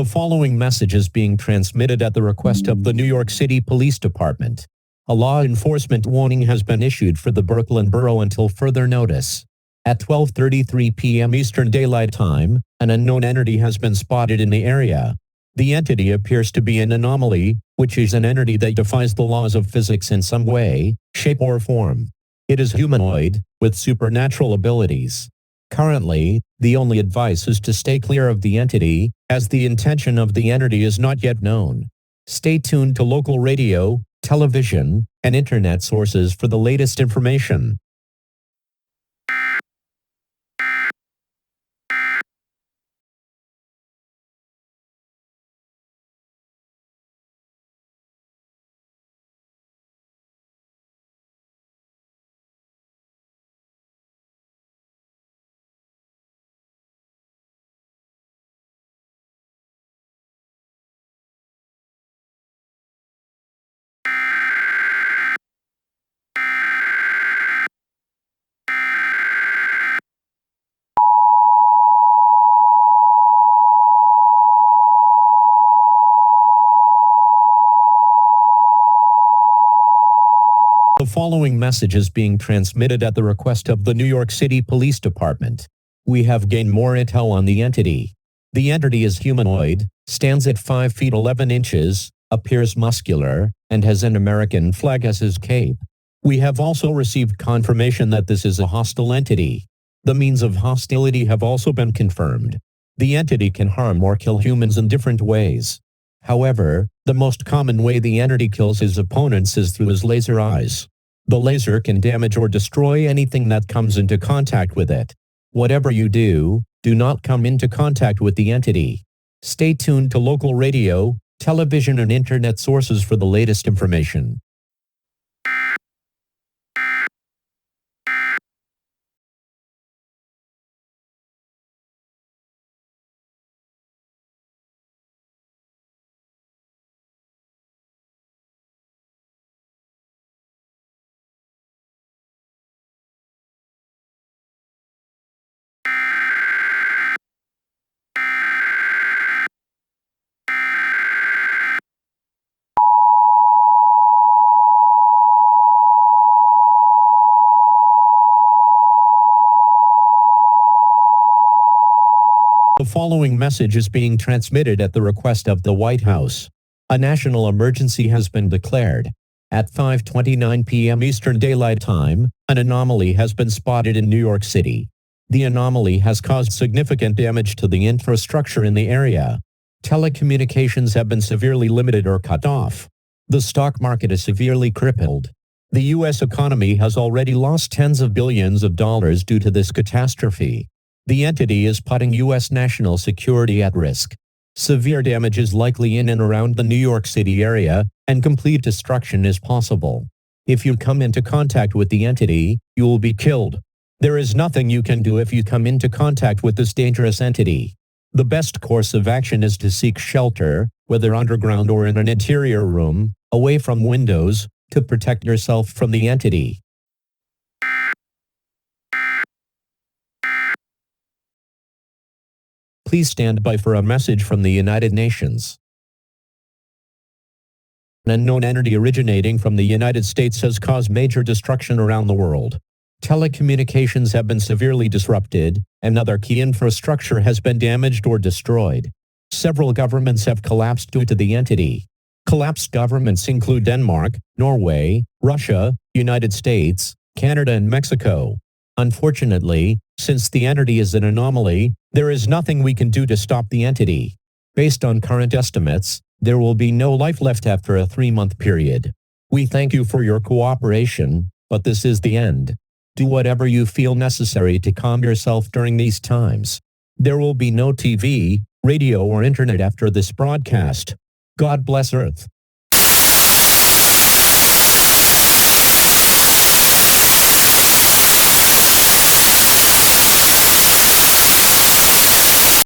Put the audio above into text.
The following message is being transmitted at the request of the New York City Police Department. A law enforcement warning has been issued for the Brooklyn borough until further notice. At 12:33 p.m. Eastern Daylight Time, an unknown entity has been spotted in the area. The entity appears to be an anomaly, which is an entity that defies the laws of physics in some way, shape or form. It is humanoid, with supernatural abilities. Currently, the only advice is to stay clear of the entity, as the intention of the entity is not yet known. Stay tuned to local radio, television, and internet sources for the latest information. The following message is being transmitted at the request of the New York City Police Department. We have gained more intel on the entity. The entity is humanoid, stands at 5 feet 11 inches, appears muscular, and has an American flag as his cape. We have also received confirmation that this is a hostile entity. The means of hostility have also been confirmed. The entity can harm or kill humans in different ways. However, the most common way the entity kills his opponents is through his laser eyes. The laser can damage or destroy anything that comes into contact with it. Whatever you do, do not come into contact with the entity. Stay tuned to local radio, television, and internet sources for the latest information. The following message is being transmitted at the request of the White House. A national emergency has been declared. At 5:29 p.m. Eastern Daylight Time, an anomaly has been spotted in New York City. The anomaly has caused significant damage to the infrastructure in the area. Telecommunications have been severely limited or cut off. The stock market is severely crippled. The U.S. economy has already lost tens of billions of dollars due to this catastrophe. The entity is putting U.S. national security at risk. Severe damage is likely in and around the New York City area, and complete destruction is possible. If you come into contact with the entity, you will be killed. There is nothing you can do if you come into contact with this dangerous entity. The best course of action is to seek shelter, whether underground or in an interior room, away from windows, to protect yourself from the entity. Please stand by for a message from the United Nations. An unknown entity originating from the United States has caused major destruction around the world. Telecommunications have been severely disrupted, and other key infrastructure has been damaged or destroyed. Several governments have collapsed due to the entity. Collapsed governments include Denmark, Norway, Russia, United States, Canada, and Mexico. Unfortunately, since the entity is an anomaly, there is nothing we can do to stop the entity. Based on current estimates, there will be no life left after a 3-month period. We thank you for your cooperation, but this is the end. Do whatever you feel necessary to calm yourself during these times. There will be no TV, radio, or internet after this broadcast. God bless Earth.